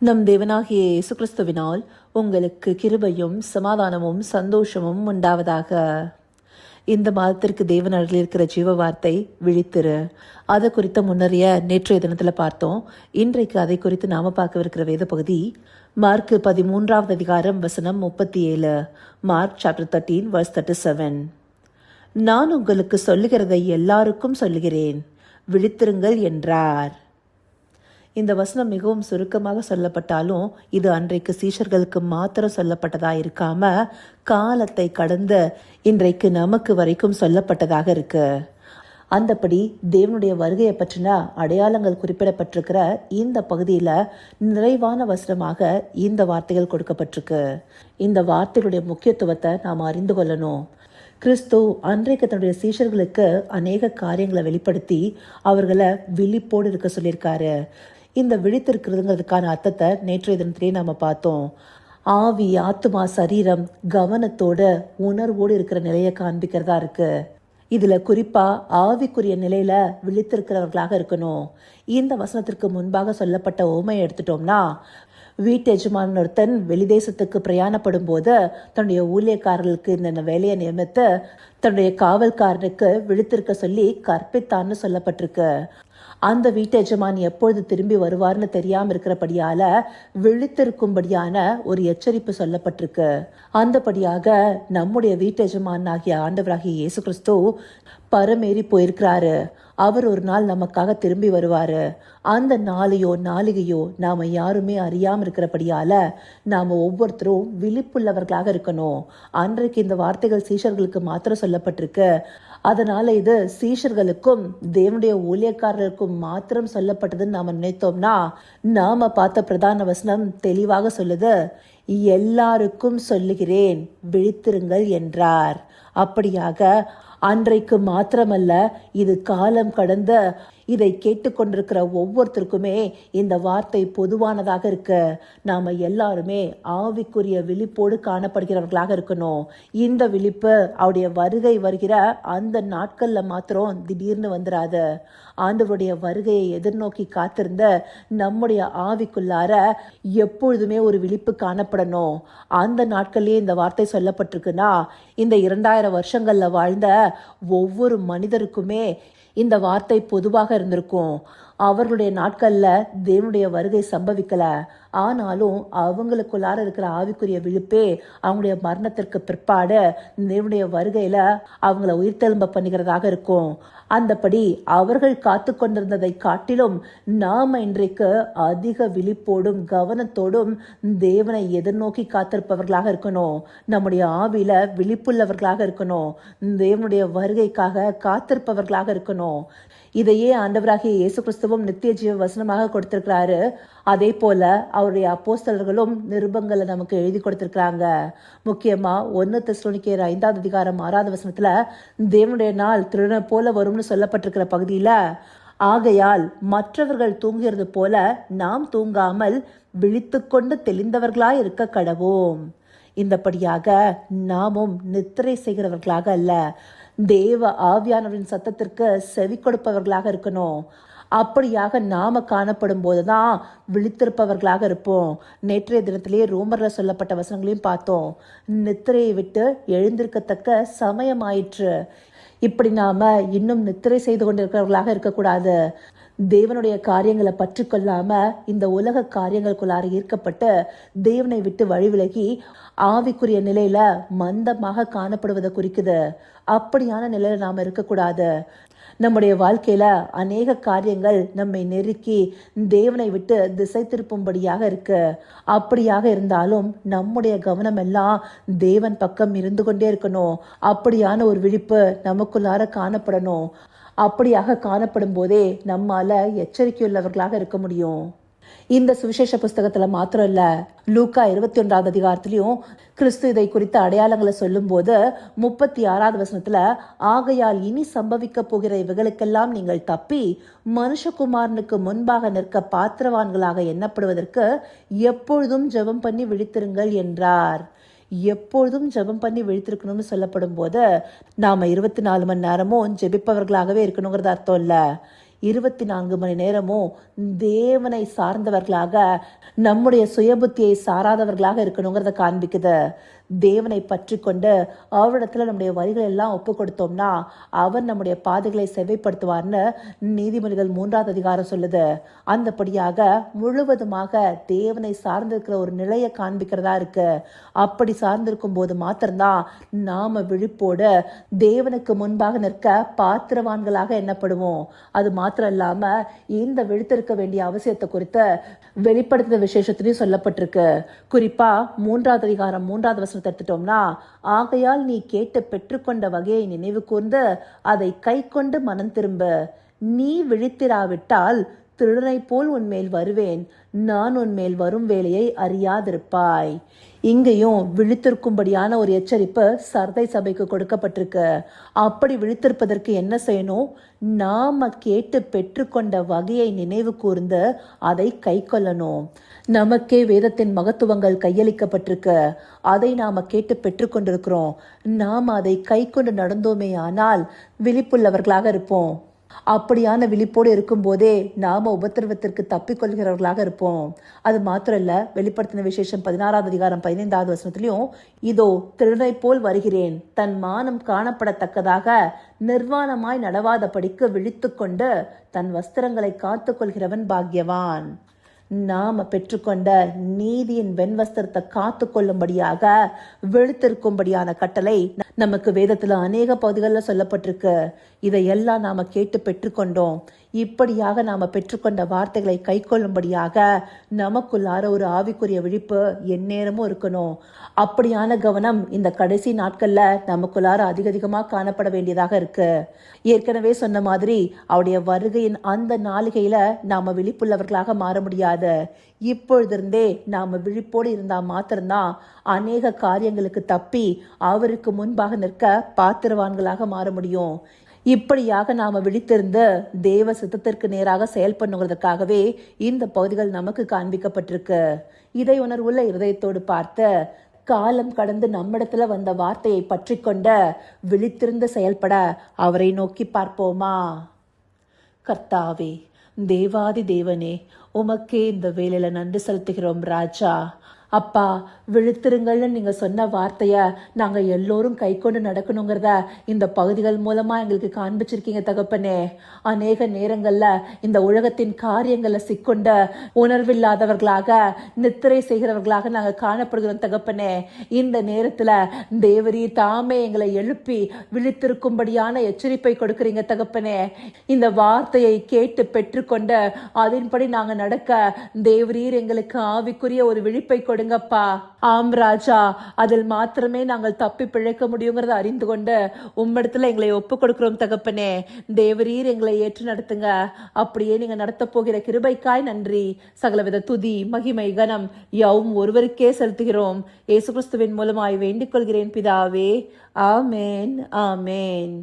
நம் தேவனாகிய இயேசு கிறிஸ்துவினால் உங்களுக்கு கிருபையும் சமாதானமும் சந்தோஷமும் உண்டாவதாக. இந்த மாதத்திற்கு தேவன் அருளியிருக்கிற ஜீவ வார்த்தை விழித்திரு. அதை குறித்த முன்னறிய நேற்றைய தினத்தில் பார்த்தோம். இன்றைக்கு அதை குறித்து நாம பார்க்கவிருக்கிற வேத பகுதி மார்க் 13வது அதிகாரம் வசனம் 37. Mark chapter 13 verse 37. நான் உங்களுக்கு சொல்லுகிறதை எல்லாருக்கும் சொல்லுகிறேன், விழித்திருங்கள் என்றார். இந்த வசனம் மிகவும் சுருக்கமாக சொல்லப்பட்டாலும் இது அன்றைக்கு சீஷர்களுக்கு மாத்திரம் சொல்லப்பட்டதா இருக்காம காலத்தை கடந்த இன்றைக்கு நமக்கு வரைக்கும் சொல்லப்பட்டதாக இருக்கு. அந்தபடி தேவனுடைய வருகையை பற்றின அடையாளங்கள் குறிப்பிடப்பட்டிருக்கிற இந்த பகுதியில நிறைவான வசனமாக இந்த வார்த்தைகள் கொடுக்கப்பட்டிருக்கு. இந்த வார்த்தைகளுடைய முக்கியத்துவத்தை நாம் அறிந்து கொள்ளணும். கிறிஸ்து அன்றைக்கு தன்னுடைய சீஷர்களுக்கு அநேக காரியங்களை வெளிப்படுத்தி அவர்களை விழிப்போடு இருக்க சொல்லியிருக்காரு. இந்த விழித்திருக்கிறதுங்கிறதுக்கான அர்த்தத்தை நேற்றைய தினத்திலே நாம பார்த்தோம். ஆவி, ஆத்மா, சரீரம் கவனத்தோட உணர்வோடு இருக்கிற நிலையை காண்பிக்கிறதா இருக்கு. இதுல குறிப்பா ஆவிக்குரிய நிலையில விழித்திருக்கிறவர்களாக இருக்கணும். இந்த வசனத்திற்கு முன்பாக சொல்லப்பட்ட உவமையை எடுத்துட்டோம்னா, வீட்டு எஜமான் ஒருத்தன் வெளிதேசத்துக்கு பிரயாணப்படும் போது தன்னுடைய ஊழியக்காரர்களுக்கு இந்த வேலையை நியமித்து தன்னுடைய காவல்காரனுக்கு விழித்திருக்க சொல்லி கற்பித்தான்னு சொல்லப்பட்டிருக்கு. அந்த வீட்டு எஜமான் எப்பொழுது திரும்பி வருவார்னு தெரியாம இருக்கிறபடியால விழித்திருக்கும்படியான ஒரு எச்சரிப்பு சொல்லப்பட்டிருக்கு. அந்தபடியாக நம்முடைய வீட்டு எஜமான் ஆகிய ஆண்டவராகிய இயேசு கிறிஸ்து பரமேறி போயிருக்கிறாரு. அவர் ஒரு நாள் நமக்காக திரும்பி வருவாரு. அந்த நாளிகையோ நாம யாருமே அறியாம இருக்கிறபடியால நாம ஒவ்வொருத்தரும் விழிப்புள்ளவர்களாக இருக்கணும். அன்றைக்கு இந்த வார்த்தைகள் சீஷர்களுக்கு மாத்திரம் சொல்லப்பட்டிருக்கு. அதனால இது சீஷர்களுக்கும் தேவனுடைய ஊழியக்காரர்களுக்கும் மாத்திரம் சொல்லப்பட்டதுன்னு நாம நினைத்தோம்னா, நாம பார்த்த பிரதான வசனம் தெளிவாக சொல்லுது, எல்லாருக்கும் சொல்லுகிறேன், விழித்திருங்கள் என்றார். அப்படியாக அன்றைக்கு மாத்திரமல்ல, இது காலம் கடந்த இதை கேட்டுக்கொண்டிருக்கிற ஒவ்வொருத்தருக்குமே இந்த வார்த்தை பொதுவானதாக இருக்கு. நாம எல்லாருமே ஆவிக்குரிய விழிப்போடு காணப்படுகிறவர்களாக இருக்கணும். இந்த விழிப்பு அவருடைய வருகை வருகிற அந்த நாட்கள்ல மாத்திரம் திடீர்னு வந்துடாது. ஆண்டவருடைய வருகையை எதிர்நோக்கி காத்திருந்த நம்முடைய ஆவிக்குள்ளார எப்பொழுதுமே ஒரு விழிப்பு காணப்படணும். அந்த நாட்கள்லயே இந்த வார்த்தை சொல்லப்பட்டிருக்குன்னா, இந்த 2000 வருஷங்கள்ல வாழ்ந்த ஒவ்வொரு மனிதருக்குமே இந்த வார்த்தை பொதுவாக இருந்திருக்கும். அவர்களுடைய நாட்கள்ல தேவனுடைய வருகை சம்பவிக்கல. ஆனாலும் அவங்களுக்குள்ளார இருக்கிற ஆவிக்குரிய விழிப்பே அவங்களுடைய மரணத்திற்கு பிற்பாடு தேவனுடைய வருகையில அவங்கள உயிர்த்தெழும்ப பண்ணுகிறதாக இருக்கும். அந்தபடி அவர்கள் காத்து கொண்டிருந்ததை காட்டிலும் நாம இன்றைக்கு அதிக விழிப்போடும் கவனத்தோடும் தேவனை எதிர்நோக்கி காத்திருப்பவர்களாக இருக்கணும். நம்முடைய ஆவியில விழிப்புள்ளவர்களாக இருக்கணும். தேவனுடைய வருகைக்காக காத்திருப்பவர்களாக இருக்கணும். இதையே ஆண்டவராகிய இயேசு கிறிஸ்துவும் நித்திய ஜீவ வசனமாக கொடுத்திருக்கிறாரு. அதே போல அவருடைய அப்போஸ்தலர்களும் நிருபங்களை நமக்கு எழுதி கொடுத்திருக்கிறாங்க. முக்கியமா 1 தெசலோனிக்கேயர் 5வது அதிகாரம் 6வது வசனத்துல தேவனுடைய நாள் திருடனை போல வரும்னு சொல்லப்பட்டிருக்கிற பகுதியில, ஆகையால் மற்றவர்கள் தூங்குகிறது போல நாம் தூங்காமல் விழித்துக்கொண்டு தெளிந்தவர்களாய் இருக்க கடவோம். இந்தபடியாக நாமும் நித்திரை செய்கிறவர்களாக அல்ல, தேவ ஆவியானவரின் சத்தத்திற்கு செவி கொடுப்பவர்களாக இருக்கணும். அப்படியாக நாம காணப்படும் போதுதான் விழித்திருப்பவர்களாக இருப்போம். நேற்றைய தினத்திலேயே ரோமர்ல சொல்லப்பட்ட வசனங்களையும் பார்த்தோம். நித்திரையை விட்டு எழுந்திருக்கத்தக்க சமயம் ஆயிற்று. இப்படி நாம இன்னும் நித்திரை செய்து கொண்டிருக்கிறவர்களாக இருக்கக்கூடாது. தேவனுடைய காரியங்களை பற்றி கொள்ளாம இந்த உலக காரியங்களுக்குள்ளார ஈர்க்கப்பட்டு தேவனை விட்டு வழி விலகி ஆவிக்குரிய நிலையில மந்தமாக காணப்படுவதை குறிக்குது. அப்படியான நிலையில நாம இருக்கக்கூடாது. நம்முடைய வாழ்க்கையில அநேக காரியங்கள் நம்மை நெருக்கி தேவனை விட்டு திசை திருப்பும்படியாக இருக்கு. அப்படியாக இருந்தாலும் நம்முடைய கவனம் எல்லாம் தேவன் பக்கம் இருந்து கொண்டே இருக்கணும். அப்படியான ஒரு விழிப்பு நமக்குள்ளார காணப்படணும். அப்படியாக காணப்படும் போதே நம்மால எச்சரிக்கையுள்ளவர்களாக இருக்க முடியும். இந்த சுவிசேஷ புஸ்தகத்துல மாத்திரம் இல்ல, லூக்கா 21வது அதிகாரத்திலையும் கிறிஸ்து இதை குறித்த அடையாளங்களை சொல்லும் போது 36வது வசனத்துல, ஆகையால் இனி சம்பவிக்க போகிற இவைகளுக்கெல்லாம் நீங்கள் தப்பி மனுஷகுமாரனுக்கு முன்பாக நிற்க பாத்திரவான்களாக எண்ணப்படுவதற்கு எப்பொழுதும் ஜெபம் பண்ணி விழித்திருங்கள் என்றார். எப்பொழுதும் ஜெபம் பண்ணி விழித்திருக்கணும்னு சொல்லப்படும் போது நாம 24 மணி நேரமும் ஜெபிப்பவர்களாகவே இருக்கணுங்கிறது அர்த்தம் இல்ல. 24 மணி நேரமும் தேவனை சார்ந்தவர்களாக, நம்முடைய சுயபுத்தியை சாராதவர்களாக இருக்கணுங்கிறத காண்பிக்குது. தேவனை பற்றி கொண்டு அவரிடத்துல நம்முடைய வரிகள் எல்லாம் ஒப்பு கொடுத்தோம்னா அவர் நம்முடைய பாதைகளை செவ்வைப்படுத்துவார்னு நீதிமொழிகள் 3ஆவது அதிகாரம் சொல்லுது. அந்தபடியாக முழுவதுமாக தேவனை சார்ந்திருக்கிற ஒரு நிலையை காண்பிக்கிறதா இருக்கு. அப்படி சார்ந்திருக்கும் போது மாத்திரம்தான் நாம விழிப்போடு தேவனுக்கு முன்பாக நிற்க பாத்திரவான்களாக எண்ணப்படுவோம். அது மாத்திரம் இல்லாம இந்த விழித்திருக்க வேண்டிய அவசியத்தை குறித்து வெளிப்படுத்தின விசேஷத்திலையும் சொல்லப்பட்டிருக்கு. குறிப்பா 3ஆவது அதிகாரம் 3ஆவது வசனத்தை எடுத்துட்டோம்னா, ஆகையால் நீ கேட்டு பெற்றுக்கொண்ட வகையை நினைவு கூர்ந்து அதை கை கொண்டு மனம் திரும்ப. நீ விழித்திராவிட்டால் திருடனை போல் உன்மேல் வருவேன், நான் உன்மேல் வரும் வேலையை அறியாதிருப்பாய். இங்கேயும் விழித்திருக்கும்படியான ஒரு எச்சரிப்பு சர்தை சபைக்கு கொடுக்கப்பட்டிருக்கு. அப்படி விழித்திருப்பதற்கு என்ன செய்யணும்? நாம கேட்டு பெற்றுக்கொண்ட வகையை நினைவு கூர்ந்து அதை கை கொள்ளணும். நமக்கே வேதத்தின் மகத்துவங்கள் கையளிக்கப்பட்டிருக்கு. அதை நாம கேட்டு பெற்றுக்கொண்டிருக்கிறோம். நாம அதை கை கொண்டு நடந்தோமே ஆனால் விழிப்புள்ளவர்களாக இருப்போம். அப்படியான விழிப்போடு இருக்கும் போதே நாம உபத்திரவத்திற்கு தப்பிக்கொள்கிறவர்களாக இருப்போம். அது மாத்திரம் இல்ல, வெளிப்படுத்தின விசேஷம் 16ஆவது அதிகாரம் 15ஆவது வசனத்திலையும், இதோ திருடனை போல் வருகிறேன், தன் மானம் காணப்படத்தக்கதாக நிர்வாணமாய் நடவாதபடிக்கு விழித்து கொண்டு தன் வஸ்திரங்களை காத்து கொள்கிறவன் பாக்கியவான். நாம பெற்றுக்கொண்ட நீதியின் வெண்வஸ்திரத்தை காத்து கொள்ளும்படியாக விழித்திருக்கும்படியான கட்டளை நமக்கு வேதத்துல அநேக பகுதிகளில் சொல்லப்பட்டிருக்கு. இதையெல்லாம் நாம கேட்டு பெற்றுக்கொண்டோம். இப்படியாக நாம பெற்றுக்கொண்ட வார்த்தைகளை கை கொள்ளும்படியாக நமக்குள்ளார ஒரு ஆவிக்குரிய விழிப்பு எந்நேரமும் இருக்கணும். அப்படியான கவனம் இந்த கடைசி நாட்கள்ல நமக்குள்ளார அதிகமாக காணப்பட வேண்டியதாக இருக்கு. ஏற்கனவே சொன்ன மாதிரி அவருடைய வருகையின் அந்த நாளிகையில நாம விழிப்புள்ளவர்களாக மாற முடியாது. இப்பொழுதிருந்தே நாம விழிப்போடு இருந்தா மாத்திரம்தான் அநேக காரியங்களுக்கு தப்பி அவருக்கு முன்பாக நிற்க பாத்திரவான்களாக மாற முடியும். இப்படியாக நாம விழித்திருந்து தேவ சித்தத்திற்கு நேராக செயல்பண்ணுங்கிறதுக்காகவே இந்த பகுதிகள் நமக்கு காண்பிக்கப்பட்டிருக்கு. இதை உணர்வுள்ள இருதயத்தோடு பார்த்து காலம் கடந்து நம்மிடத்துல வந்த வார்த்தையை பற்றி கொண்ட விழித்திருந்து செயல்பட அவரை நோக்கி பார்ப்போமா? கர்த்தாவே, தேவாதி தேவனே, உமக்கே இந்த வேலையில நன்றி செலுத்துகிறோம் ராஜா. அப்பா, விழித்திருங்கள்னு நீங்க சொன்ன வார்த்தைய நாங்க எல்லோரும் கை கொண்டு நடக்கணுங்கிறத இந்த பகுதிகள் மூலமா எங்களுக்கு காண்பிச்சிருக்கீங்க தகப்பனே. அநேக நேரங்கள்ல இந்த உலகத்தின் காரியங்கள்ல சிக்கொண்ட உணர்வில்லாதவர்களாக நித்திரை செய்கிறவர்களாக நாங்க காணப்படுகிறோம் தகப்பனே. இந்த நேரத்துல தேவரீர் தாமே எங்களை எழுப்பி விழித்திருக்கும்படியான எச்சரிப்பை கொடுக்கிறீங்க தகப்பனே. இந்த வார்த்தையை கேட்டு பெற்றுக்கொண்ட அதன்படி நாங்க நடக்க தேவரீர் எங்களுக்கு ஆவிக்குரிய ஒரு விழிப்பை கொடுங்கப்பா. ஆம் ராஜா, அதில் மாத்திரமே நாங்கள் தப்பி பிழைக்க முடியுங்கிறத அறிந்து கொண்டு உம்மிடத்துல எங்களை ஒப்பு கொடுக்கிறோம் தகப்பனே. தேவரீர் எங்களை ஏற்று நடத்துங்க. அப்படியே நீங்க நடத்த போகிற கிருபைக்காய் நன்றி. சகலவித துதி மகிமை கனம் யாவும் ஒருவருக்கே செலுத்துகிறோம். இயேசு கிறிஸ்துவின் மூலமாய் வேண்டிக் கொள்கிறேன் பிதாவே. ஆமேன், ஆமேன்.